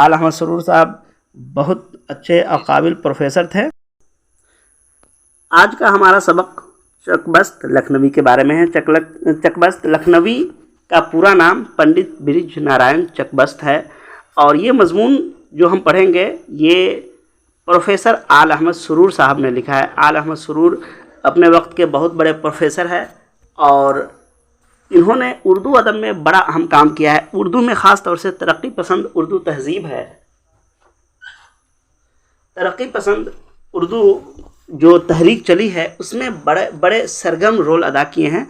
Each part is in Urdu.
آل احمد سرور صاحب بہت اچھے اور قابل پروفیسر تھے۔ آج کا ہمارا سبق چک بست لکھنوی کے بارے میں ہے۔ چک بست لکھنوی کا پورا نام پنڈت برج نارائن چک بست ہے، اور یہ مضمون جو ہم پڑھیں گے یہ پروفیسر آل احمد سرور صاحب نے لکھا ہے۔ آل احمد سرور اپنے وقت کے بہت بڑے پروفیسر ہیں، اور انہوں نے اردو ادب میں بڑا اہم کام کیا ہے۔ اردو میں خاص طور سے ترقی پسند اردو تہذیب ہے، ترقی پسند اردو جو تحریک چلی ہے اس میں بڑے سرگرم رول ادا کیے ہیں،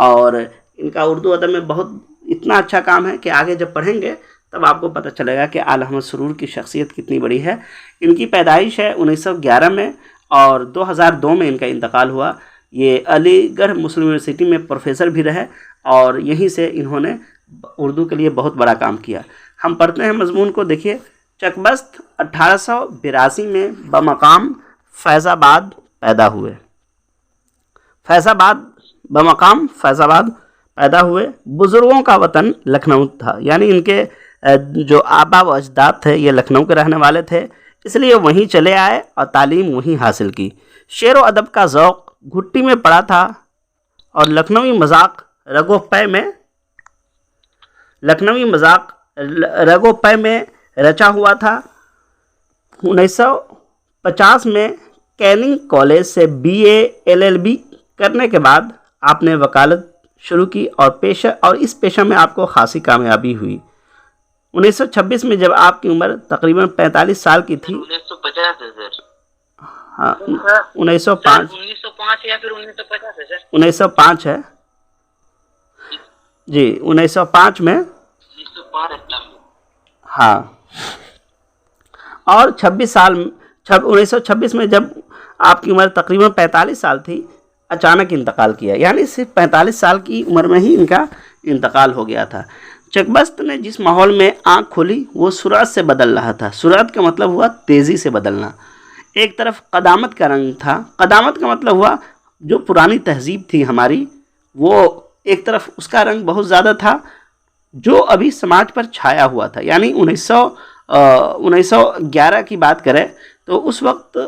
اور ان کا اردو ادب میں بہت اتنا اچھا کام ہے کہ آگے جب پڑھیں گے تب آپ کو پتہ چلے گا کہ آل احمد سرور کی شخصیت کتنی بڑی ہے۔ ان کی پیدائش ہے 1911 میں، اور 2002 میں ان کا انتقال ہوا۔ یہ علی گڑھ مسلم یونیورسٹی میں پروفیسر بھی رہے، اور یہیں سے انہوں نے اردو کے لیے بہت بڑا کام کیا۔ ہم پڑھتے ہیں مضمون کو، دیکھیے۔ چک بست 1882 میں بمقام فیض آباد پیدا ہوئے۔ بمقام فیض آباد پیدا ہوئے۔ بزرگوں کا وطن لکھنؤ تھا، یعنی ان کے جو آبا و اجداد تھے یہ لکھنؤ کے رہنے والے تھے، اس لیے وہیں چلے آئے اور تعلیم وہیں حاصل کی۔ شعر و ادب کا ذوق گھٹی میں پڑا تھا، اور لکھنوی مذاق رگو پے میں رچا ہوا تھا۔ 1950 میں کیننگ کالج سے BA LLB کرنے کے بعد آپ نے وکالت شروع کی، اور اس پیشہ میں آپ کو خاصی کامیابی ہوئی۔ 1926 میں جب آپ کی عمر تقریباً 45 سال کی تھی، 1950 ہے سر؟ ہاں 1905 یا پھر 1950 ہے سر؟ 1905 ہے جی، 1905 میں 1905 ہاں، اور 1926 میں جب آپ کی عمر تقریباً 45 سال تھی اچانک انتقال کیا، یعنی صرف 45 سال کی عمر میں ہی ان کا انتقال ہو گیا تھا۔ چک بست نے جس ماحول میں آنکھ کھولی وہ سرعت سے بدل رہا تھا۔ سرعت کا مطلب ہوا تیزی سے بدلنا۔ ایک طرف قدامت کا رنگ تھا، قدامت کا مطلب ہوا جو پرانی تہذیب تھی ہماری، وہ ایک طرف اس کا رنگ بہت زیادہ تھا جو ابھی سماج پر چھایا ہوا تھا۔ یعنی 1911 کی بات کریں تو اس وقت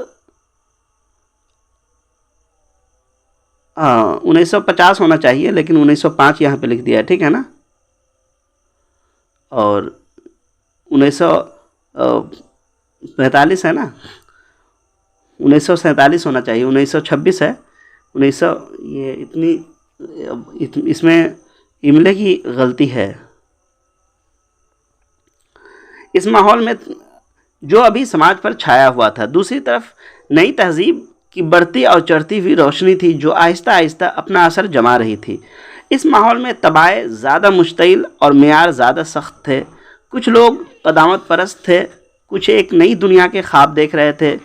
1950 ہونا چاہیے، لیکن 1905 یہاں پہ لکھ دیا ہے، ٹھیک ہے نا، اور 1945 ہے نا، 1947 ہونا چاہیے، 1926 ہے، اس میں املے کی غلطی ہے۔ اس ماحول میں جو ابھی سماج پر چھایا ہوا تھا، دوسری طرف نئی تہذیب کی بڑھتی اور چڑھتی ہوئی روشنی تھی جو آہستہ آہستہ اپنا اثر جما رہی تھی۔ اس ماحول میں طباع زیادہ مشتعل اور معیار زیادہ سخت تھے۔ کچھ لوگ قدامت پرست تھے، کچھ ایک نئی دنیا کے خواب دیکھ رہے تھے،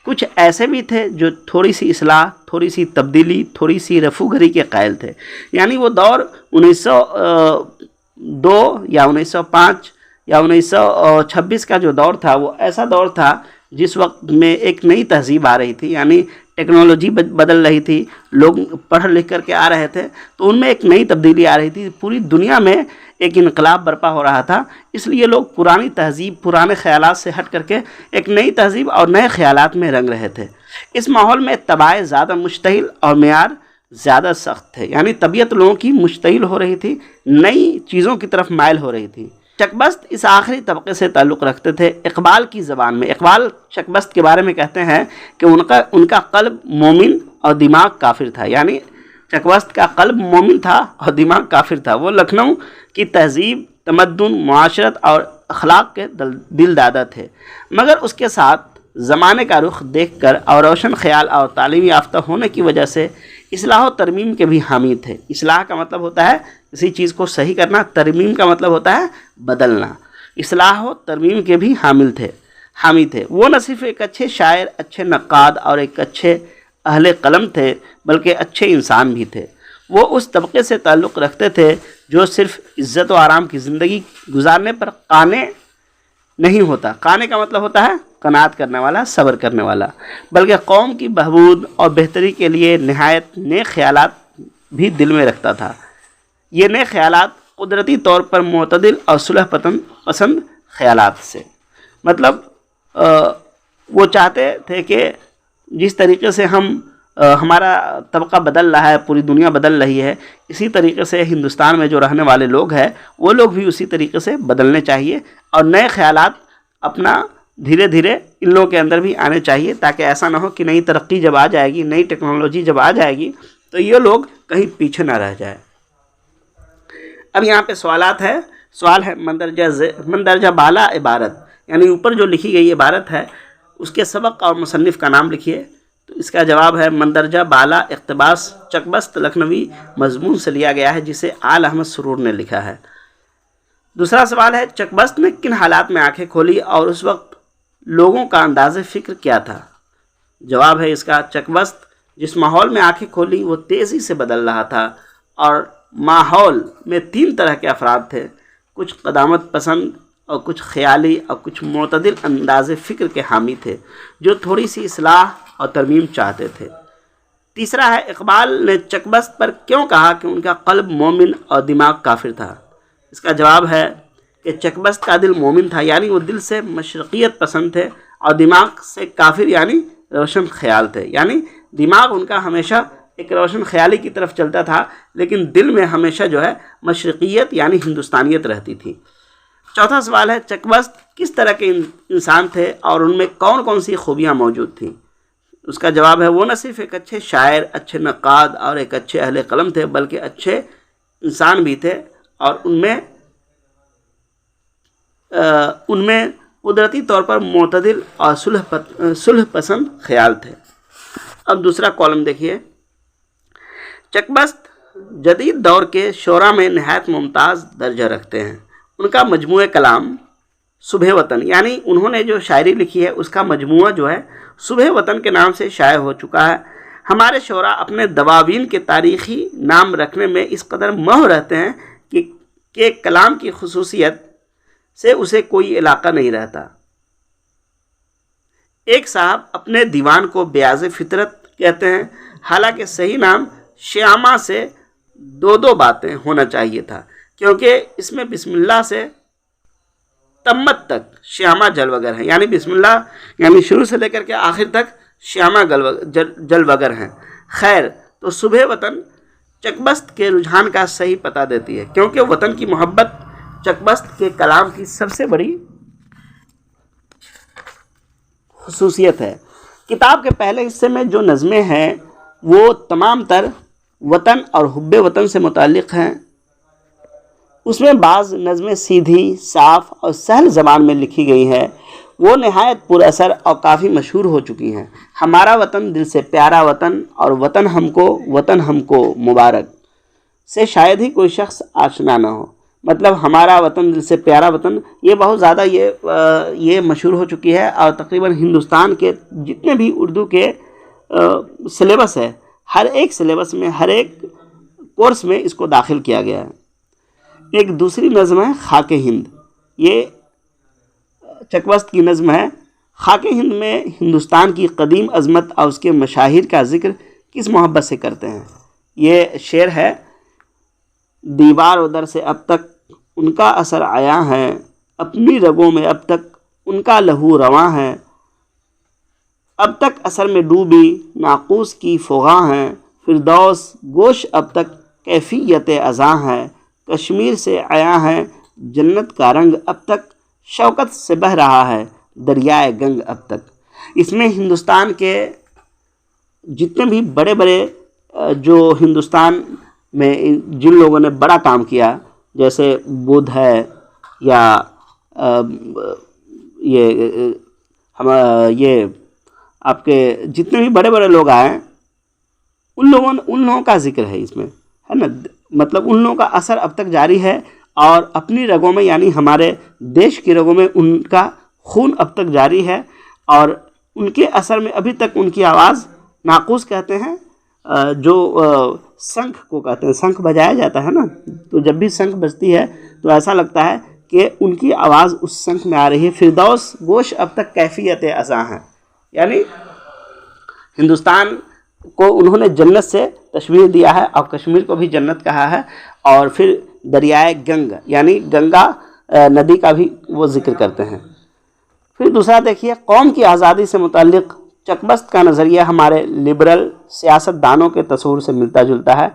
کچھ ایسے بھی تھے جو تھوڑی سی اصلاح، تھوڑی سی تبدیلی، تھوڑی سی رفوگری کے قائل تھے۔ یعنی وہ دور 1902 یا 1905 یا 1926 کا جو دور تھا وہ ایسا دور تھا جس وقت میں ایک نئی تہذیب آ رہی تھی، یعنی ٹیکنالوجی بدل رہی تھی، لوگ پڑھ لکھ کر کے آ رہے تھے، تو ان میں ایک نئی تبدیلی آ رہی تھی، پوری دنیا میں ایک انقلاب برپا ہو رہا تھا۔ اس لیے لوگ پرانی تہذیب، پرانے خیالات سے ہٹ کر کے ایک نئی تہذیب اور نئے خیالات میں رنگ رہے تھے۔ اس ماحول میں طباع زیادہ مشتعل اور معیار زیادہ سخت تھے، یعنی طبیعت لوگوں کی مشتعل ہو رہی تھی، نئی چیزوں کی طرف مائل ہو رہی تھی۔ چک بست اس آخری طبقے سے تعلق رکھتے تھے۔ اقبال کی زبان میں، اقبال چک بست کے بارے میں کہتے ہیں کہ ان کا قلب مومن اور دماغ کافر تھا، یعنی چک بست کا قلب مومن تھا اور دماغ کافر تھا۔ وہ لکھنؤ کی تہذیب، تمدن، معاشرت اور اخلاق کے دل دادا تھے، مگر اس کے ساتھ زمانے کا رخ دیکھ کر اور روشن خیال اور تعلیم یافتہ ہونے کی وجہ سے اصلاح و ترمیم کے بھی حامی تھے۔ اصلاح کا مطلب ہوتا ہے کسی چیز کو صحیح کرنا، ترمیم کا مطلب ہوتا ہے بدلنا۔ اصلاح و ترمیم کے بھی حامی تھے۔ وہ نہ صرف ایک اچھے شاعر، اچھے نقاد اور ایک اچھے اہل قلم تھے، بلکہ اچھے انسان بھی تھے۔ وہ اس طبقے سے تعلق رکھتے تھے جو صرف عزت و آرام کی زندگی گزارنے پر قانع نہیں ہوتا۔ قانع کا مطلب ہوتا ہے قناعت کرنے والا، صبر کرنے والا، بلکہ قوم کی بہبود اور بہتری کے لیے نہایت نیک خیالات بھی دل میں رکھتا تھا۔ یہ نئے خیالات قدرتی طور پر معتدل اور صلح پسند خیالات سے مطلب وہ چاہتے تھے کہ جس طریقے سے ہمارا طبقہ بدل رہا ہے، پوری دنیا بدل رہی ہے، اسی طریقے سے ہندوستان میں جو رہنے والے لوگ ہیں وہ لوگ بھی اسی طریقے سے بدلنے چاہیے، اور نئے خیالات اپنا دھیرے دھیرے ان لوگوں کے اندر بھی آنے چاہیے، تاکہ ایسا نہ ہو کہ نئی ترقی جب آ جائے گی، نئی ٹیکنالوجی جب آ جائے گی تو یہ لوگ کہیں پیچھے نہ رہ جائے۔ اب یہاں پہ سوالات ہے، سوال ہے مندرجہ بالا عبارت، یعنی اوپر جو لکھی گئی عبارت ہے اس کے سبق اور مصنف کا نام لکھیے۔ تو اس کا جواب ہے مندرجہ بالا اقتباس چکبست لکھنوی مضمون سے لیا گیا ہے، جسے آل احمد سرور نے لکھا ہے۔ دوسرا سوال ہے چکبست نے کن حالات میں آنکھیں کھولی اور اس وقت لوگوں کا انداز فکر کیا تھا؟ جواب ہے اس کا چکبست جس ماحول میں آنکھیں کھولی وہ تیزی سے بدل رہا تھا، اور ماحول میں 3 طرح کے افراد تھے، کچھ قدامت پسند اور کچھ خیالی اور کچھ معتدل انداز فکر کے حامی تھے جو تھوڑی سی اصلاح اور ترمیم چاہتے تھے۔ تیسرا ہے اقبال نے چکبست پر کیوں کہا کہ ان کا قلب مومن اور دماغ کافر تھا؟ اس کا جواب ہے کہ چکبست کا دل مومن تھا، یعنی وہ دل سے مشرقیت پسند تھے، اور دماغ سے کافر یعنی روشن خیال تھے، یعنی دماغ ان کا ہمیشہ ایک روشن خیالی کی طرف چلتا تھا، لیکن دل میں ہمیشہ جو ہے مشرقیت یعنی ہندوستانیت رہتی تھی۔ چوتھا سوال ہے چکبست کس طرح کے انسان تھے اور ان میں کون کون سی خوبیاں موجود تھیں؟ اس کا جواب ہے وہ نہ صرف ایک اچھے شاعر، اچھے نقاد اور ایک اچھے اہل قلم تھے، بلکہ اچھے انسان بھی تھے، اور ان میں قدرتی طور پر معتدل اور صلح پسند خیال تھے۔ اب دوسرا کالم دیکھیے، چکبست جدید دور کے شعراء میں نہایت ممتاز درجہ رکھتے ہیں۔ ان کا مجموعہ کلام صبح وطن، یعنی انہوں نے جو شاعری لکھی ہے اس کا مجموعہ جو ہے صبح وطن کے نام سے شائع ہو چکا ہے۔ ہمارے شعراء اپنے دواوین کے تاریخی نام رکھنے میں اس قدر مہر رہتے ہیں کہ کلام کی خصوصیت سے اسے کوئی علاقہ نہیں رہتا۔ ایک صاحب اپنے دیوان کو بیاض فطرت کہتے ہیں، حالانکہ صحیح نام شیامہ سے 2 باتیں ہونا چاہیے تھا، کیونکہ اس میں بسم اللہ سے تمت تک شیامہ جلوگر ہیں، یعنی بسم اللہ یعنی شروع سے لے کر کے آخر تک شیامہ جلوگر ہیں۔ خیر، تو صبح وطن چکبست کے رجحان کا صحیح پتہ دیتی ہے، کیونکہ وطن کی محبت چکبست کے کلام کی سب سے بڑی خصوصیت ہے۔ کتاب کے پہلے حصے میں جو نظمیں ہیں وہ تمام تر وطن اور حب وطن سے متعلق ہیں۔ اس میں بعض نظمیں سیدھی، صاف اور سہل زبان میں لکھی گئی ہیں، وہ نہایت پر اثر اور کافی مشہور ہو چکی ہیں۔ ہمارا وطن دل سے پیارا وطن اور وطن ہم کو مبارک سے شاید ہی کوئی شخص آشنا نہ ہو۔ مطلب ہمارا وطن دل سے پیارا وطن، یہ بہت زیادہ یہ مشہور ہو چکی ہے، اور تقریباً ہندوستان کے جتنے بھی اردو کے سلیبس ہے، ہر ایک سلیبس میں، ہر ایک کورس میں اس کو داخل کیا گیا ہے۔ ایک دوسری نظم ہے خاک ہند، یہ چکبست کی نظم ہے۔ خاک ہند میں ہندوستان کی قدیم عظمت اور اس کے مشاہیر کا ذکر کس محبت سے کرتے ہیں؟ یہ شعر ہے، دیوار ادھر سے اب تک ان کا اثر آیا ہے، اپنی رگوں میں اب تک ان کا لہو رواں ہے، اب تک اثر میں ڈوبی ناقوس کی فغاں ہے، فردوس گوش اب تک کیفیت ازاں ہے، کشمیر سے آیا ہے جنت کا رنگ اب تک شوکت سے بہہ رہا ہے دریائے گنگ اب تک۔ اس میں ہندوستان کے جتنے بھی بڑے بڑے جو ہندوستان میں جن لوگوں نے بڑا کام کیا، جیسے بدھ ہے یا یہ آپ کے جتنے بھی بڑے بڑے لوگ آئے ان لوگوں کا ذکر ہے اس میں، ہے نا۔ مطلب ان لوگوں کا اثر اب تک جاری ہے، اور اپنی رگوں میں یعنی ہمارے دیش کی رگوں میں ان کا خون اب تک جاری ہے، اور ان کے اثر میں ابھی تک ان کی آواز، ناقوس کہتے ہیں جو شنکھ کو کہتے ہیں، شنکھ بجایا جاتا ہے نا، تو جب بھی شنکھ بجتی ہے تو ایسا لگتا ہے کہ ان کی آواز اس شنکھ میں آ رہی ہے۔ فردوس گوش اب تک کیفیت ازاں ہے، یعنی ہندوستان کو انہوں نے جنت سے تشبیہ دیا ہے، اور کشمیر کو بھی جنت کہا ہے، اور پھر دریائے گنگ یعنی گنگا ندی کا بھی وہ ذکر کرتے ہیں۔ پھر دوسرا دیکھیے، قوم کی آزادی سے متعلق چکبست کا نظریہ ہمارے لبرل سیاست دانوں کے تصور سے ملتا جلتا ہے۔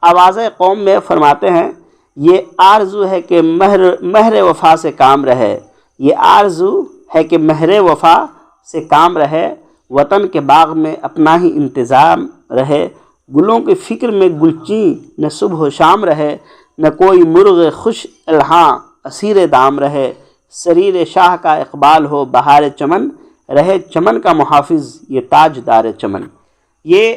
آواز قوم میں فرماتے ہیں، یہ آرزو ہے کہ مہر وفا سے کام رہے، یہ آرزو ہے کہ مہر وفا سے کام رہے، وطن کے باغ میں اپنا ہی انتظام رہے، گلوں کی فکر میں گلچین نہ صبح و شام رہے، نہ کوئی مرغ خوش الہاں اسیر دام رہے، سریر شاہ کا اقبال ہو بہار چمن، رہے چمن کا محافظ یہ تاج دار چمن۔ یہ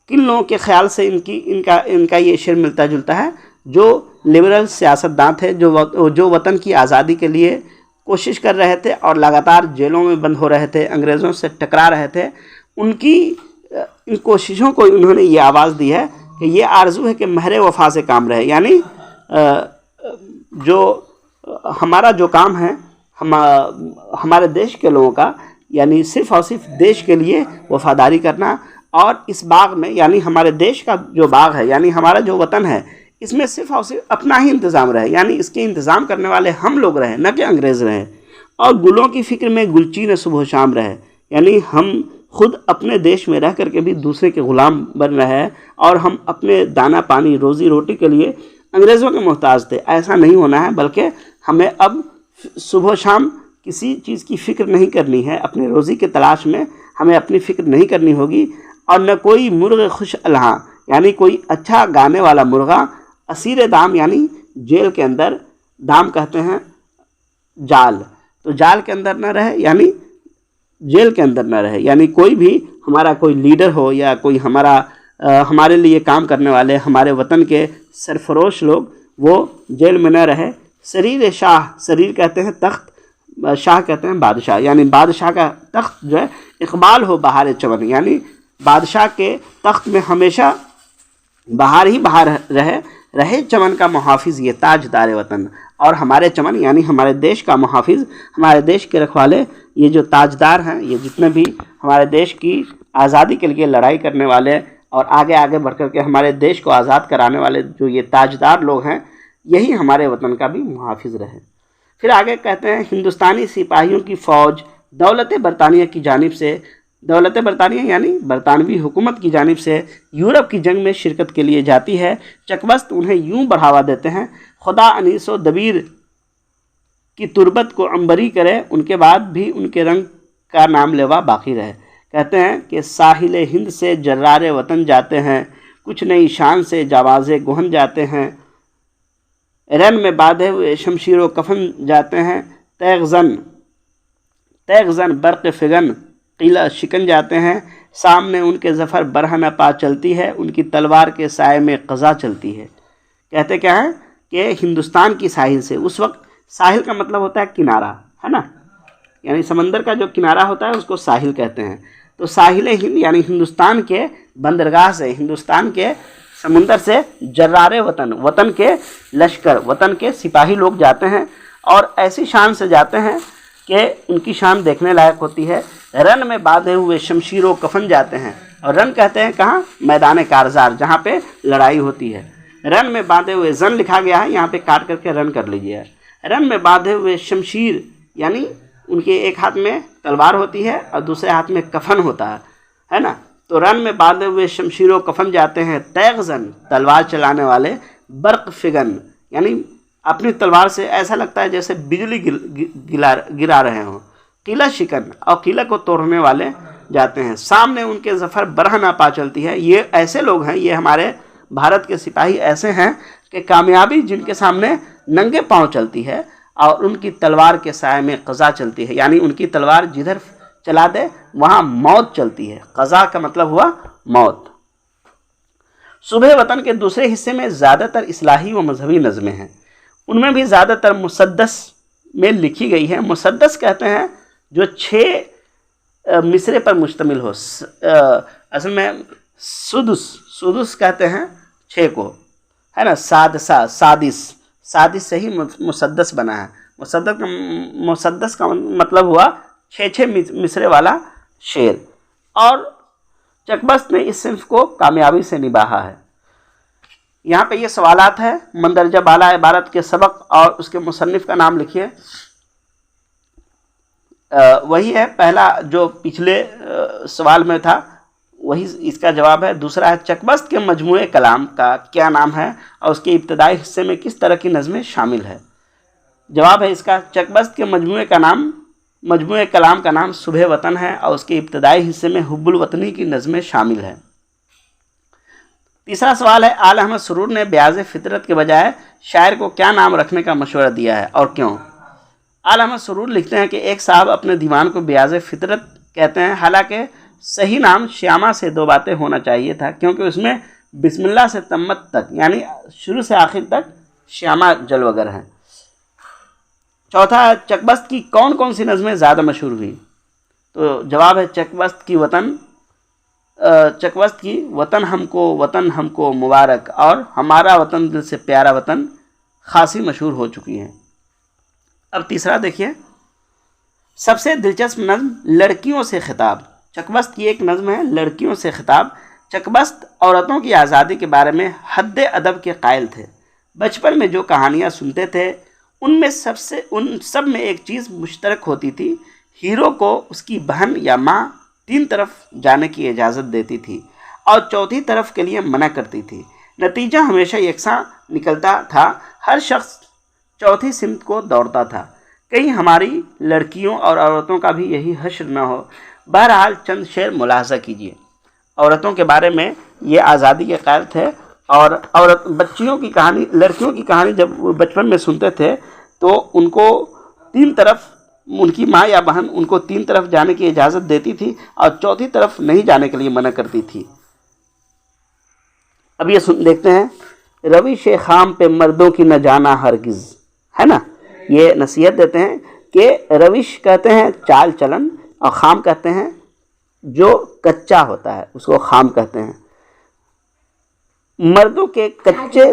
کن لوگوں کے خیال سے ان کا یہ شعر ملتا جلتا ہے؟ جو لبرل سیاست داں تھے، جو وطن کی آزادی کے لیے کوشش کر رہے تھے اور لگاتار جیلوں میں بند ہو رہے تھے، انگریزوں سے ٹکرا رہے تھے، ان کوششوں کو انہوں نے یہ آواز دی ہے کہ یہ آرزو ہے کہ مہر وفا سے کام رہے، یعنی جو ہمارا جو کام ہے ہمارے دیش کے لوگوں کا، یعنی صرف اور صرف دیش کے لیے وفاداری کرنا، اور اس باغ میں یعنی ہمارے دیش کا جو باغ ہے، یعنی ہمارا جو وطن ہے، اس میں صرف اور صرف اپنا ہی انتظام رہے، یعنی اس کے انتظام کرنے والے ہم لوگ رہیں، نہ کہ انگریز رہیں، اور گلوں کی فکر میں گلچین صبح و شام رہے، یعنی ہم خود اپنے دیش میں رہ کر کے بھی دوسرے کے غلام بن رہے ہیں، اور ہم اپنے دانہ پانی روزی روٹی کے لیے انگریزوں کے محتاج تھے۔ ایسا نہیں ہونا ہے، بلکہ ہمیں اب صبح و شام کسی چیز کی فکر نہیں کرنی ہے، اپنے روزی کے تلاش میں ہمیں اپنی فکر نہیں کرنی ہوگی، اور نہ کوئی مرغ خوش الہاں، یعنی کوئی اچھا گانے والا مرغا اسیر دام، یعنی جیل کے اندر، دام کہتے ہیں جال، تو جال کے اندر نہ رہے، یعنی جیل کے اندر نہ رہے، یعنی کوئی بھی ہمارا کوئی لیڈر ہو یا کوئی ہمارے لیے کام کرنے والے ہمارے وطن کے سرفروش لوگ، وہ جیل میں نہ رہے۔ سریر شاہ، سریر کہتے ہیں تخت، شاہ کہتے ہیں بادشاہ، یعنی بادشاہ کا تخت جو ہے اقبال ہو بہار چمن، یعنی بادشاہ کے تخت میں ہمیشہ بہار ہی بہار رہے چمن کا محافظ یہ تاج دار وطن، اور ہمارے چمن یعنی ہمارے دیش کا محافظ، ہمارے دیش کے رکھوالے، یہ جو تاجدار ہیں، یہ جتنے بھی ہمارے دیش کی آزادی کے لیے لڑائی کرنے والے اور آگے بڑھ کر کے ہمارے دیش کو آزاد کرانے والے جو یہ تاجدار لوگ ہیں، یہی ہمارے وطن کا بھی محافظ رہے۔ پھر آگے کہتے ہیں، ہندوستانی سپاہیوں کی فوج دولت برطانیہ کی جانب سے، دولت برطانیہ یعنی برطانوی حکومت کی جانب سے یورپ کی جنگ میں شرکت کے لیے جاتی ہے۔ چکبست انہیں یوں بڑھاوا دیتے ہیں، خدا انیس و دبیر کی تربت کو عنبری کرے، ان کے بعد بھی ان کے رنگ کا نام لیوا باقی رہے۔ کہتے ہیں کہ ساحل ہند سے جرار وطن جاتے ہیں، کچھ نئی شان سے جواز گہن جاتے ہیں، رن میں باندھے ہوئے شمشیر و کفن جاتے ہیں، تیغ زن برق فگن قلعہ شکن جاتے ہیں، سامنے ان کے ظفر برہ نہ پا چلتی ہے، ان کی تلوار کے سائے میں قضا چلتی ہے۔ کہتے کیا ہیں کہ ہندوستان کی ساحل سے، اس وقت ساحل کا مطلب ہوتا ہے کنارہ، ہے نا، یعنی سمندر کا جو کنارہ ہوتا ہے اس کو ساحل کہتے ہیں، تو ساحل ہند یعنی ہندوستان کے بندرگاہ سے، ہندوستان کے سمندر سے جرار وطن کے لشکر، وطن کے سپاہی لوگ جاتے ہیں، اور ایسی شان سے جاتے ہیں کہ ان کی شان دیکھنے لائق ہوتی ہے۔ رن میں باندھے ہوئے شمشیر و کفن جاتے ہیں، اور رن کہتے ہیں کہاں؟ میدان کارزار، جہاں پہ لڑائی ہوتی ہے۔ رن میں باندھے ہوئے، زن لکھا گیا ہے یہاں پہ کاٹ کر کے رن کر لیجیے۔ رن میں باندھے ہوئے شمشیر، یعنی ان کے ایک ہاتھ میں تلوار ہوتی ہے اور دوسرے ہاتھ میں کفن ہوتا ہے نا، تو رن میں باندھے ہوئے شمشیر و کفن جاتے ہیں، تیغ زن تلوار چلانے والے، برق فگن یعنی اپنی تلوار سے ایسا لگتا ہے جیسے بجلی گرا رہے ہوں، قلعہ شکن اور قلعہ کو توڑنے والے جاتے ہیں، سامنے ان کے ظفر برہ نہ پا چلتی ہے۔ یہ ایسے لوگ ہیں، یہ ہمارے بھارت کے سپاہی ایسے ہیں کہ کامیابی جن کے سامنے ننگے پاؤں چلتی ہے، اور ان کی تلوار کے سائے میں قضا چلتی ہے، یعنی ان کی تلوار جدھر چلا دے وہاں موت چلتی ہے۔ قضا کا مطلب ہوا موت۔ صبح وطن کے دوسرے حصے میں زیادہ تر اصلاحی و مذہبی نظمیں ہیں، ان میں بھی زیادہ تر مسدس میں لکھی گئی ہے۔ مسدس کہتے ہیں جو 6 مصرے پر مشتمل ہو، اصل میں سدس کہتے ہیں 6 کو، ہے نا، سادس سے ہی مسدس بنا ہے۔ مسدس کا مطلب ہوا 6 مصرے والا شعر، اور چکبست نے اس صنف کو کامیابی سے نبھایا ہے۔ یہاں پہ یہ سوالات ہیں، مندرجہ بالا عبارت کے سبق اور اس کے مصنف کا نام لکھیے۔ وہی ہے پہلا جو پچھلے سوال میں تھا، وہی اس کا جواب ہے۔ دوسرا ہے چکبست کے مجموعہ کلام کا کیا نام ہے اور اس کے ابتدائی حصے میں کس طرح کی نظمیں شامل ہے؟ جواب ہے اس کا چکبست کے مجموعہ کلام کا نام صبح وطن ہے اور اس کے ابتدائی حصے میں حب الوطنی کی نظمیں شامل ہیں۔ تیسرا سوال ہے آل احمد سرور نے بیاض فطرت کے بجائے شاعر کو کیا نام رکھنے کا مشورہ دیا ہے اور کیوں؟ آل احمد سرور لکھتے ہیں کہ ایک صاحب اپنے دیوان کو بیاض فطرت کہتے ہیں، حالانکہ صحیح نام شیامہ سے دو باتیں ہونا چاہیے تھا، کیونکہ اس میں بسم اللہ سے تمت تک یعنی شروع سے آخر تک شیامہ جلوگر ہیں۔ چوتھا ہے چکبست کی کون کون سی نظمیں زیادہ مشہور ہوئی؟ تو جواب ہے چکبست کی وطن ہم کو مبارک اور ہمارا وطن دل سے پیارا وطن خاصی مشہور ہو چکی ہیں۔ اب تیسرا دیکھیے، سب سے دلچسپ نظم لڑکیوں سے خطاب۔ چکبست کی ایک نظم ہے لڑکیوں سے خطاب۔ چکبست عورتوں کی آزادی کے بارے میں حد ادب کے قائل تھے۔ بچپن میں جو کہانیاں سنتے تھے ان سب میں ایک چیز مشترک ہوتی تھی، ہیرو کو اس کی بہن یا ماں 3 طرف جانے کی اجازت دیتی تھی اور چوتھی طرف کے لیے منع کرتی تھی۔ نتیجہ ہمیشہ یکساں نکلتا تھا، ہر شخص چوتھی سمت کو دوڑتا تھا۔ کہیں ہماری لڑکیوں اور عورتوں کا بھی یہی حشر نہ ہو۔ بہرحال چند شعر ملاحظہ کیجیے۔ عورتوں کے بارے میں یہ آزادی کے قائل تھے اور لڑکیوں کی کہانی جب وہ بچپن میں سنتے تھے تو ان کو 3 طرف ان کی ماں یا بہن ان کو 3 طرف جانے کی اجازت دیتی تھی اور چوتھی طرف نہیں جانے کے لیے منع کرتی تھی۔ اب یہ دیکھتے ہیں، روش خام پہ مردوں کی نہ جانا ہرگز، ہے نا، یہ نصیحت دیتے ہیں کہ روش کہتے ہیں چال چلن اور خام کہتے ہیں جو کچا ہوتا ہے اس کو خام کہتے ہیں۔ مردوں کے کچے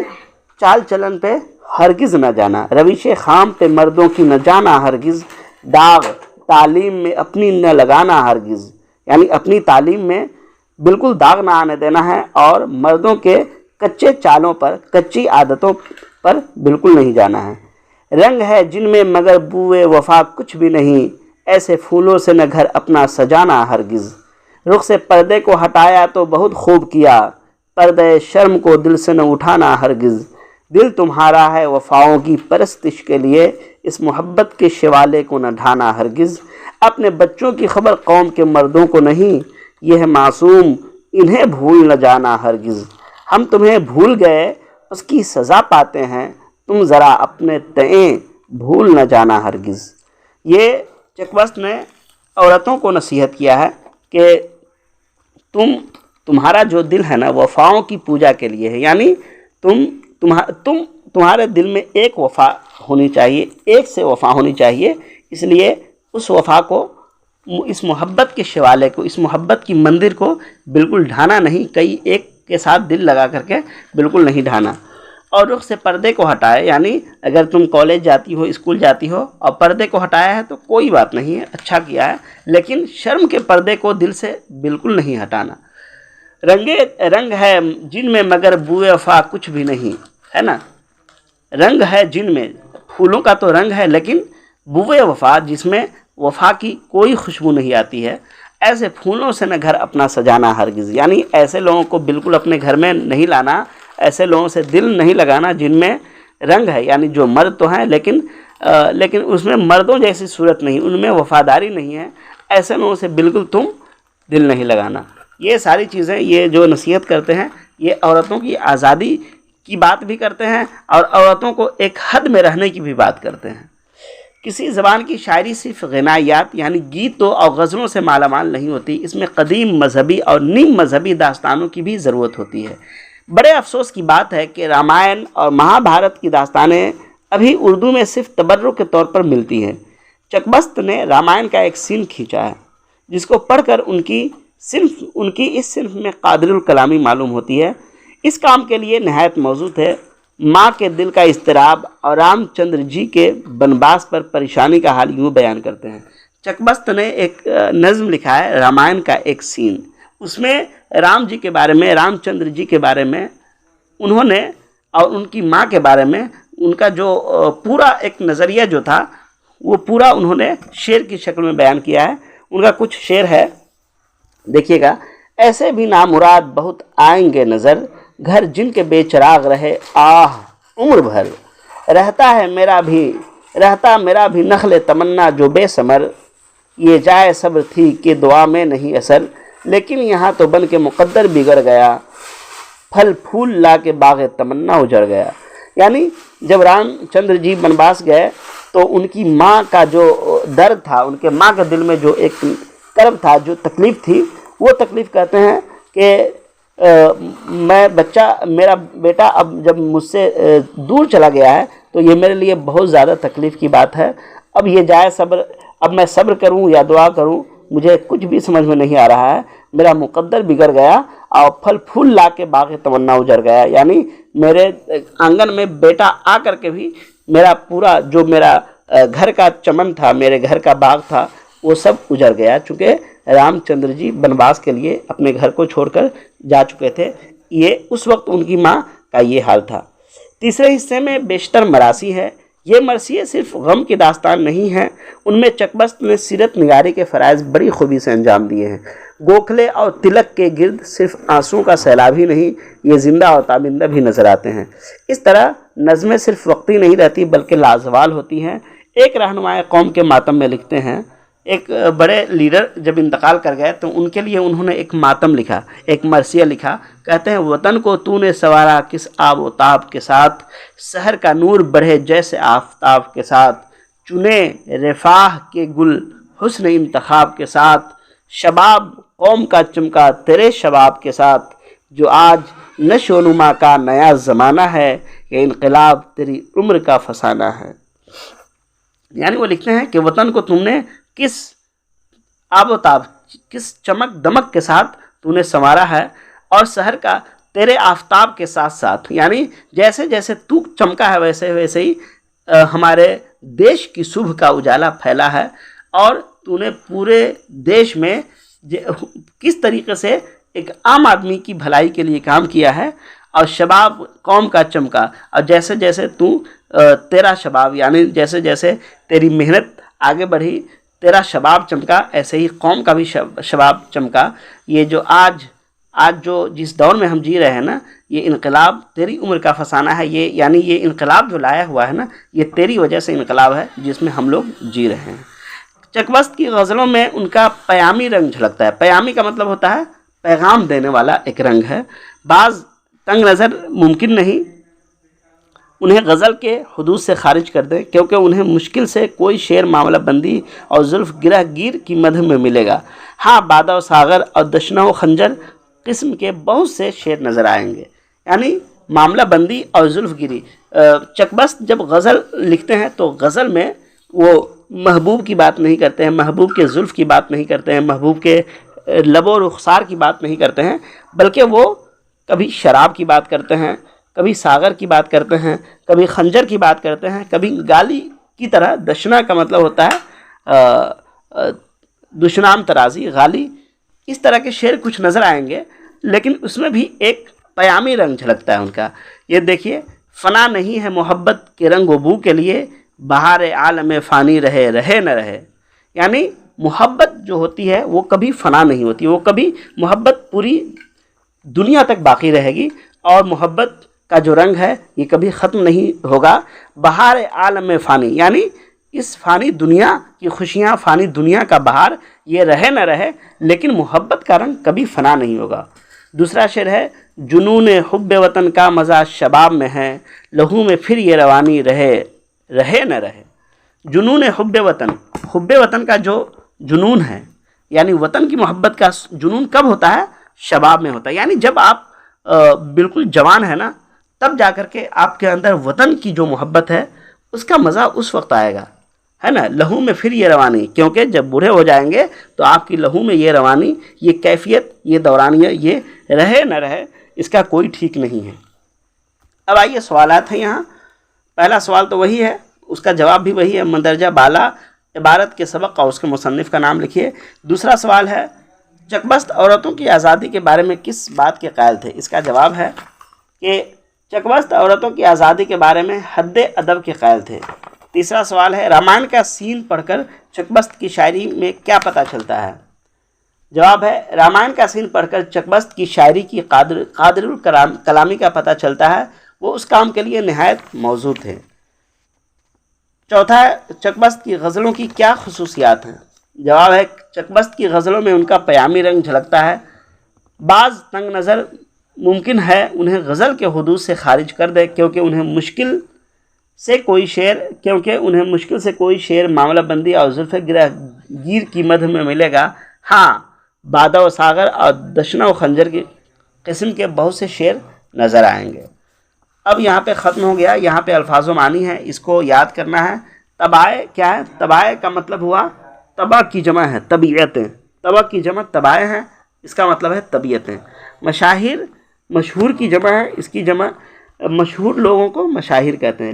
چال چلن پہ ہرگز نہ جانا، روش خام پہ مردوں کی نہ جانا ہرگز، داغ تعلیم میں اپنی نہ لگانا ہرگز، یعنی اپنی تعلیم میں بالکل داغ نہ آنے دینا ہے اور مردوں کے کچے چالوں پر، کچی عادتوں پر بالکل نہیں جانا ہے۔ رنگ ہے جن میں مگر بوئے وفا کچھ بھی نہیں، ایسے پھولوں سے نہ گھر اپنا سجانا ہرگز، رخ سے پردے کو ہٹایا تو بہت خوب کیا، پردے شرم کو دل سے نہ اٹھانا ہرگز، دل تمہارا ہے وفاؤں کی پرستش کے لیے، اس محبت کے شوالے کو نہ ڈھانا ہرگز، اپنے بچوں کی خبر قوم کے مردوں کو نہیں، یہ ہے معصوم انہیں بھول نہ جانا ہرگز، ہم تمہیں بھول گئے اس کی سزا پاتے ہیں، تم ذرا اپنے تئیں بھول نہ جانا ہرگز۔ یہ چکبست نے عورتوں کو نصیحت کیا ہے کہ تمہارا جو دل ہے نا وفاؤں کی پوجا کے لیے ہے، یعنی تمہارے دل میں ایک وفا ہونی چاہیے، ایک سے وفا ہونی چاہیے، اس لیے اس وفا کو، اس محبت کے شوالے کو، اس محبت کی مندر کو بالکل ڈھانا نہیں، کئی ایک کے ساتھ دل لگا کر کے بالکل نہیں ڈھانا۔ اور رخ سے پردے کو ہٹائے، یعنی اگر تم کالج جاتی ہو، اسکول جاتی ہو اور پردے کو ہٹایا ہے تو کوئی بات نہیں ہے، اچھا کیا ہے، لیکن شرم کے پردے کو دل سے بالکل نہیں ہٹانا۔ رنگ ہے جن میں مگر بوئے وفا کچھ بھی نہیں، ہے نا، رنگ ہے جن میں، پھولوں کا تو رنگ ہے لیکن بوئے وفا جس میں وفا کی کوئی خوشبو نہیں آتی ہے، ایسے پھولوں سے نہ گھر اپنا سجانا ہرگز، یعنی ایسے لوگوں کو بالکل اپنے گھر میں نہیں لانا، ایسے لوگوں سے دل نہیں لگانا جن میں رنگ ہے، یعنی جو مرد تو ہیں لیکن اس میں مردوں جیسی صورت نہیں، ان میں وفاداری نہیں ہے، ایسے لوگوں سے بالکل تم دل نہیں لگانا۔ یہ ساری چیزیں یہ جو نصیحت کرتے ہیں یہ عورتوں کی آزادی کی بات بھی کرتے ہیں اور عورتوں کو ایک حد میں رہنے کی بھی بات کرتے ہیں۔ کسی زبان کی شاعری صرف غنائیات یعنی گیتوں اور غزلوں سے مالا مال نہیں ہوتی، اس میں قدیم مذہبی اور نیم مذہبی داستانوں کی بھی ضرورت ہوتی ہے۔ بڑے افسوس کی بات ہے کہ رامائن اور مہا بھارت کی داستانیں ابھی اردو میں صرف تبرک کے طور پر ملتی ہیں۔ چکبست نے رامائن کا ایک سین کھینچا ہے جس کو پڑھ کر ان کی اس صنف میں قادر الکلامی معلوم ہوتی ہے۔ اس کام کے لیے نہایت موزوں تھے۔ ماں کے دل کا اضطراب اور رام چندر جی کے بنواس پر پریشانی کا حال یوں بیان کرتے ہیں۔ چکبست نے ایک نظم لکھا ہے رامائن کا ایک سین، اس میں رام جی کے بارے میں، رام چندر جی کے بارے میں انہوں نے اور ان کی ماں کے بارے میں ان کا جو پورا ایک نظریہ جو تھا وہ پورا انہوں نے شعر کی شکل میں بیان کیا ہے. ان کا کچھ شعر ہے, دیکھیے گا. ایسے بھی نامراد بہت آئیں گے نظر, گھر جن کے بے چراغ رہے آہ عمر بھر. رہتا میرا بھی نخل تمنا جو بے ثمر, یہ جائے صبر تھی کہ دعا میں نہیں اثر. لیکن یہاں تو بن کے مقدر بگڑ گیا, پھل پھول لا کے باغ تمنا اجڑ گیا. یعنی جب رام چندر جی بنواس گئے تو ان کی ماں کا جو درد تھا, ان کے ماں کے دل میں جو ایک کرب تھا, جو تکلیف تھی, وہ تکلیف کہتے ہیں کہ میرا بیٹا اب جب مجھ سے دور چلا گیا ہے تو یہ میرے لیے بہت زیادہ تکلیف کی بات ہے. اب یہ جائے صبر, اب میں صبر کروں یا دعا کروں, مجھے کچھ بھی سمجھ میں نہیں آ رہا ہے. میرا مقدر بگڑ گیا اور پھل پھول لا کے باغ تمنا اجڑ گیا. یعنی میرے آنگن میں بیٹا آ کر کے بھی میرا پورا جو میرا گھر کا چمن تھا, میرے گھر کا باغ تھا, وہ سب اجڑ گیا, چونکہ رام چندر جی بنواس کے لیے اپنے گھر کو چھوڑ کر جا چکے تھے. یہ اس وقت ان کی ماں کا یہ حال تھا. تیسرے حصے میں بیشتر مراثی ہے. یہ مرثیے صرف غم کی داستان نہیں ہیں, ان میں چکبست نے سیرت نگاری کے فرائض بڑی خوبی سے انجام دیے ہیں. گوکھلے اور تلک کے گرد صرف آنسوں کا سیلاب ہی نہیں, یہ زندہ اور تابندہ بھی نظر آتے ہیں. اس طرح نظمیں صرف وقتی نہیں رہتی بلکہ لازوال ہوتی ہیں. ایک رہنمائے قوم کے ماتم میں لکھتے ہیں, ایک بڑے لیڈر جب انتقال کر گئے تو ان کے لیے انہوں نے ایک ماتم لکھا, ایک مرثیہ لکھا. کہتے ہیں وطن کو تو نے سنوارا کس آب و تاب کے ساتھ, سحر کا نور بڑھے جیسے آفتاب کے ساتھ, چنے رفاہ کے گل حسن انتخاب کے ساتھ, شباب قوم کا چمکا تیرے شباب کے ساتھ, جو آج نشو و نما کا نیا زمانہ ہے, یہ انقلاب تیری عمر کا فسانہ ہے. یعنی وہ لکھتے ہیں کہ وطن کو تم نے کس آب و تاب, کس چمک دمک کے ساتھ تو نے سنوارا ہے, اور سحر کا تیرے آفتاب کے ساتھ ساتھ, یعنی جیسے جیسے تو چمکا ہے ویسے ویسے ہی ہمارے دیش کی صبح کا اجالا پھیلا ہے. اور تو نے پورے دیش میں کس طریقے سے ایک عام آدمی کی بھلائی کے لیے کام کیا ہے, اور شباب قوم کا چمکا, اور جیسے جیسے تو تیرا شباب, یعنی جیسے جیسے تیری محنت آگے بڑھی, تیرا شباب چمکا, ایسے ہی قوم کا بھی شباب چمکا. یہ جو آج جو جس دور میں ہم جی رہے ہیں نا, یہ انقلاب تیری عمر کا فسانہ ہے. یہ یعنی یہ انقلاب جو لایا ہوا ہے نا, یہ تیری وجہ سے انقلاب ہے جس میں ہم لوگ جی رہے ہیں. چکبست کی غزلوں میں ان کا پیامی رنگ جھلکتا ہے. پیامی کا مطلب ہوتا ہے پیغام دینے والا ایک رنگ ہے. بعض تنگ نظر ممکن نہیں انہیں غزل کے حدود سے خارج کر دیں, کیونکہ انہیں مشکل سے کوئی شعر معاملہ بندی اور زلف گرہ گیر کی مدح میں ملے گا. ہاں, بادہ و ساغر اور دشنہ و خنجر قسم کے بہت سے شعر نظر آئیں گے. یعنی معاملہ بندی اور زلف گیری. چکبست جب غزل لکھتے ہیں تو غزل میں وہ محبوب کی بات نہیں کرتے ہیں, محبوب کے زلف کی بات نہیں کرتے ہیں, محبوب کے لب و رخسار کی بات نہیں کرتے ہیں, بلکہ وہ کبھی شراب کی بات کرتے ہیں, کبھی ساغر کی بات کرتے ہیں, کبھی خنجر کی بات کرتے ہیں, کبھی گالی کی طرح. دشنا کا مطلب ہوتا ہے دشنام ترازی, غالی. اس طرح کے شعر کچھ نظر آئیں گے, لیکن اس میں بھی ایک پیامی رنگ جھلکتا ہے ان کا. یہ دیکھیے, فنا نہیں ہے محبت کے رنگ و بو کے لیے, بہار عالم فانی رہے نہ رہے. یعنی محبت جو ہوتی ہے وہ کبھی فنا نہیں ہوتی, وہ کبھی محبت پوری دنیا تک باقی رہے گی, اور محبت کا جو رنگ ہے یہ کبھی ختم نہیں ہوگا. بہار عالم فانی, یعنی اس فانی دنیا کی خوشیاں, فانی دنیا کا بہار یہ رہے نہ رہے, لیکن محبت کا رنگ کبھی فنا نہیں ہوگا. دوسرا شعر ہے, جنون حب وطن کا مزہ شباب میں ہے, لہو میں پھر یہ روانی رہے نہ رہے. جنون حب وطن کا جو جنون ہے, یعنی وطن کی محبت کا جنون کب ہوتا ہے؟ شباب میں ہوتا ہے. یعنی جب آپ بالکل جوان ہے نا, تب جا کر کے آپ کے اندر وطن کی جو محبت ہے اس کا مزہ اس وقت آئے گا, ہے نا. لہو میں پھر یہ روانی, کیونکہ جب بوڑھے ہو جائیں گے تو آپ کی لہو میں یہ روانی, یہ کیفیت, یہ دورانیہ, یہ رہے نہ رہے, اس کا کوئی ٹھیک نہیں ہے. اب آئیے سوالات ہیں یہاں. پہلا سوال تو وہی ہے, اس کا جواب بھی وہی ہے, مندرجہ بالا عبارت کے سبق اور اس کے مصنف کا نام لکھیے. دوسرا سوال ہے, چکبست عورتوں کی آزادی کے بارے میں کس بات کے قائل تھے؟ اس کا جواب ہے کہ چکبست عورتوں کی آزادی کے بارے میں حد ادب کے قائل تھے. تیسرا سوال ہے رامائن کا سین پڑھ کر چکبست کی شاعری میں کیا پتہ چلتا ہے؟ جواب ہے رامائن کا سین پڑھ کر چکبست کی شاعری کی قادر کلامی کا پتہ چلتا ہے، وہ اس کام کے لیے نہایت موزوں تھے۔ چوتھا ہے چکبست کی غزلوں کی کیا خصوصیات ہیں؟ جواب ہے چکبست کی غزلوں میں ان کا پیامی رنگ جھلکتا ہے۔ بعض تنگ نظر ممکن ہے انہیں غزل کے حدود سے خارج کر دے کیونکہ انہیں مشکل سے کوئی شعر معاملہ بندی اور زلف گرہ گیر کی مدھ میں ملے گا۔ ہاں، بادہ و ساغر اور دشنا و خنجر کی قسم کے بہت سے شعر نظر آئیں گے۔ اب یہاں پہ ختم ہو گیا، یہاں پہ الفاظ و معنی ہے، اس کو یاد کرنا ہے۔ طبائع کیا ہے؟ طبائع کا مطلب ہوا طبع کی جمع ہے طبیعتیں، طبع کی جمع طبائع ہیں، اس کا مطلب ہے طبیعتیں۔ مشاہیر مشہور کی جمع ہے، اس کی جمع مشہور لوگوں کو مشاہیر کہتے ہیں۔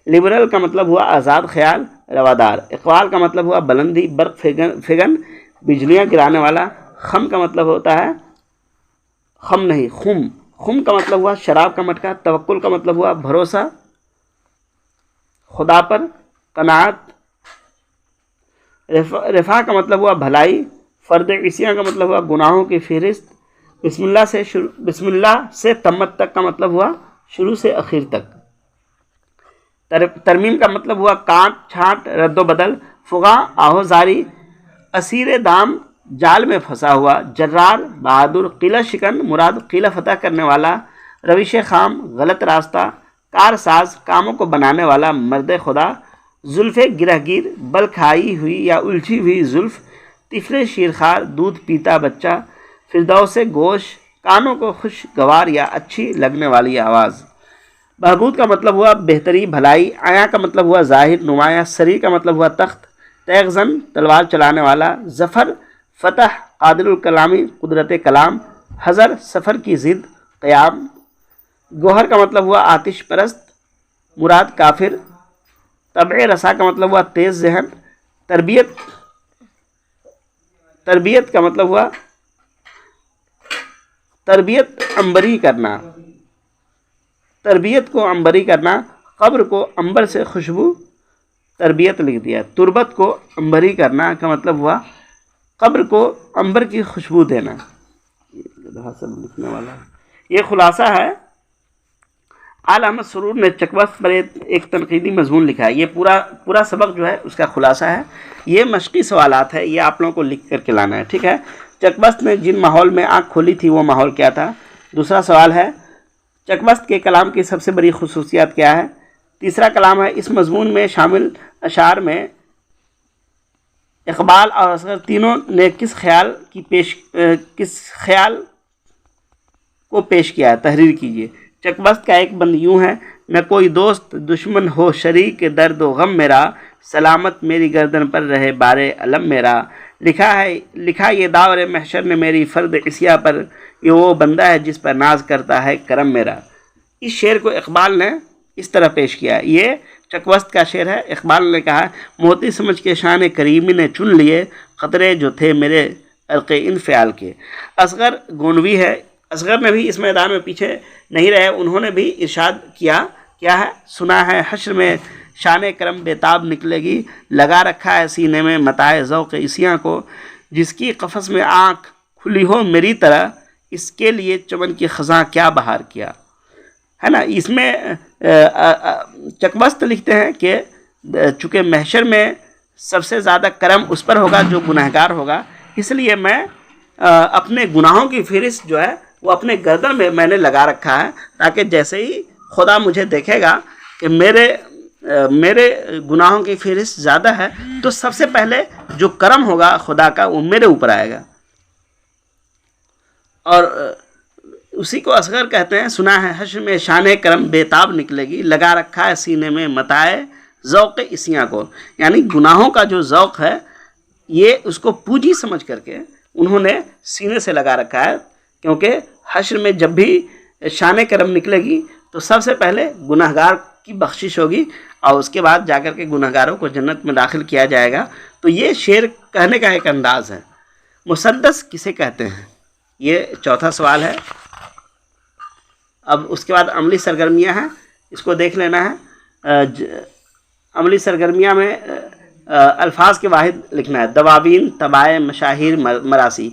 لبرل کا مطلب ہوا آزاد خیال، روادار۔ اقوال کا مطلب ہوا بلندی، برق فگن، بجلیاں گرانے والا۔ خم کا مطلب ہوتا ہے خم کا مطلب ہوا شراب کا مٹکا۔ توکل کا مطلب ہوا بھروسہ خدا پر، قناعت۔ رفع کا مطلب ہوا بھلائی۔ فرد عصیاں کا مطلب ہوا گناہوں کی فہرست۔ بسم اللہ سے تمت تک کا مطلب ہوا شروع سے اخیر تک۔ ترمیم کا مطلب ہوا کاٹ چھانٹ، رد و بدل۔ فغاں آہوزاری، اسیر دام جال میں پھنسا ہوا۔ جرار بہادر، قلعہ شکن مراد قلعہ فتح کرنے والا۔ روش خام غلط راستہ۔ کار ساز کاموں کو بنانے والا مرد خدا۔ زلف گرہ گیر بل کھائی ہوئی یا الجھی ہوئی زلف۔ طفل شیرخوار دودھ پیتا بچہ۔ فردوس گوش کانوں کو خوشگوار یا اچھی لگنے والی آواز۔ بہبود کا مطلب ہوا بہتری بھلائی۔ عیاں کا مطلب ہوا ظاہر نمایاں۔ سری کا مطلب ہوا تخت۔ تیغ زن تلوار چلانے والا۔ ظفر فتح قادر الکلامی قدرت کلام۔ حذر سفر کی ضد قیام۔ گوہر کا مطلب ہوا آتش پرست مراد کافر۔ طبع رسا کا مطلب ہوا تیز ذہن۔ تربیت کا مطلب ہوا تربیت عنبری کرنا، تربیت کو عنبری کرنا۔ قبر کو عنبر سے خوشبو تربیت لکھ دیا۔ تربت کو عنبری کرنا کا مطلب ہوا قبر کو عنبر کی خوشبو دینا۔ لکھنے والا یہ خلاصہ ہے۔ آل احمد سرور نے چکبست پر ایک تنقیدی مضمون لکھا ہے۔ یہ پورا سبق جو ہے اس کا خلاصہ ہے۔ یہ مشقی سوالات ہے، یہ آپ لوگوں کو لکھ کر کے لانا ہے، ٹھیک ہے۔ چکبست نے جن ماحول میں آنکھ کھولی تھی وہ ماحول کیا تھا؟ دوسرا سوال ہے چکبست کے کلام کی سب سے بڑی خصوصیات کیا ہے؟ تیسرا کلام ہے اس مضمون میں شامل اشعار میں اقبال اور اصغر تینوں نے کس خیال کو پیش کیا ہے؟ تحریر کیجیے۔ چکبست کا ایک بند یوں ہے: نہ کوئی دوست دشمن ہو شریک درد و غم میرا، سلامت میری گردن پر رہے بار علم میرا۔ لکھا یہ داور محشر نے میری فرد عصیاں پر، یہ وہ بندہ ہے جس پر ناز کرتا ہے کرم میرا۔ اس شعر کو اقبال نے اس طرح پیش کیا ہے، یہ چکبست کا شعر ہے۔ اقبال نے کہا: موتی سمجھ کے شان کریمی نے چن لیے، قطرے جو تھے میرے عرق انفعال کے۔ اصغر گونوی ہے، اصغر نے بھی اس میدان میں پیچھے نہیں رہے، انہوں نے بھی ارشاد کیا ہے: سنا ہے حشر میں شان کرم بےتاب نکلے گی، لگا رکھا ہے سینے میں متاع ذوق عصیاں کو، جس کی قفس میں آنکھ کھلی ہو میری طرح، اس کے لیے چمن کی خزاں کیا بہار کیا ہے نا۔ اس میں چکبست لکھتے ہیں کہ چونکہ محشر میں سب سے زیادہ کرم اس پر ہوگا جو گنہگار ہوگا، اس لیے میں اپنے گناہوں کی فہرست جو ہے وہ اپنے گردن میں نے لگا رکھا ہے، تاکہ جیسے ہی خدا مجھے دیکھے گا کہ میرے گناہوں کی فہرست زیادہ ہے، تو سب سے پہلے جو کرم ہوگا خدا کا وہ میرے اوپر آئے گا۔ اور اسی کو اصغر کہتے ہیں: سنا ہے حشر میں شان کرم بےتاب نکلے گی، لگا رکھا ہے سینے میں متاع ذوق عصیاں کو۔ یعنی گناہوں کا جو ذوق ہے یہ اس کو پوجی سمجھ کر کے انہوں نے سینے سے لگا رکھا ہے، کیونکہ حشر میں جب بھی شان کرم نکلے گی تو سب سے پہلے گنہگار کی بخشش ہوگی اور اس کے بعد جا کر کے گنہگاروں کو جنت میں داخل کیا جائے گا۔ تو یہ شعر کہنے کا ایک انداز ہے۔ مسدس کسے کہتے ہیں؟ یہ چوتھا سوال ہے۔ اب اس کے بعد عملی سرگرمیاں ہیں، اس کو دیکھ لینا ہے۔ عملی سرگرمیاں میں الفاظ کے واحد لکھنا ہے. دواوین, طبائع, مشاہیر, مراسی.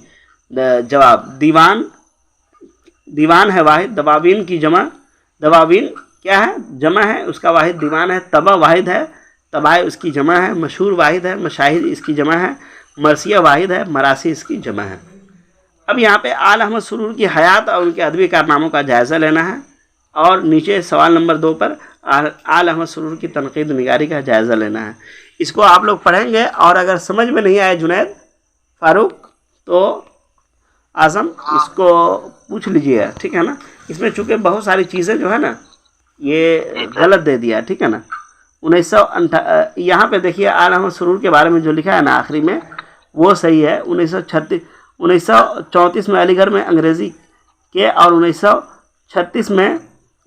جواب دیوان ہے واحد, دواوین کی جمع, دواوین کیا ہے جمع ہے, اس کا واحد دیوان ہے. طبع واحد ہے, طبائع اس کی جمع ہے. مشہور واحد ہے, مشاہیر اس کی جمع ہے. مرثیہ واحد ہے, مراسی اس کی جمع ہے. اب یہاں پہ آل احمد سرور کی حیات اور ان کے ادبی کارناموں کا جائزہ لینا ہے, اور نیچے سوال نمبر 2 پر آل احمد سرور کی تنقید نگاری کا جائزہ لینا ہے. اس کو آپ لوگ پڑھیں گے, اور اگر سمجھ میں نہیں آئے جنید, فاروق, تو اعظم اس کو پوچھ لیجیے, ٹھیک ہے نا. اس میں چونکہ بہت ساری چیزیں جو ہے نا یہ غلط دے دیا, ٹھیک ہے نا. 1958 یہاں پہ دیکھیے آل احمد سرور کے بارے میں جو لکھا ہے نا آخری میں وہ صحیح ہے. 1934 میں علی گڑھ میں انگریزی کے, اور 1936 میں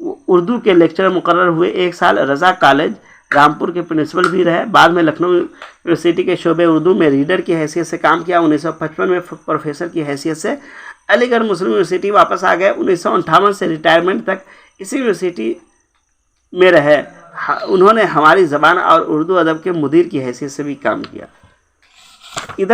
اردو کے لیکچرر مقرر ہوئے. 1 سال رضا کالج رامپور کے پرنسپل بھی رہے. بعد میں لکھنؤ یونیورسٹی کے شعبہ اردو میں ریڈر کی حیثیت سے کام کیا. 1955 میں پروفیسر کی حیثیت سے علی گڑھ مسلم یونیورسٹی واپس آ گئے. 1958 سے ریٹائرمنٹ تک اسی یونیورسٹی میں رہے. انہوں نے ہماری زبان اور اردو ادب کے مدیر کی حیثیت سے بھی کام کیا. ادھر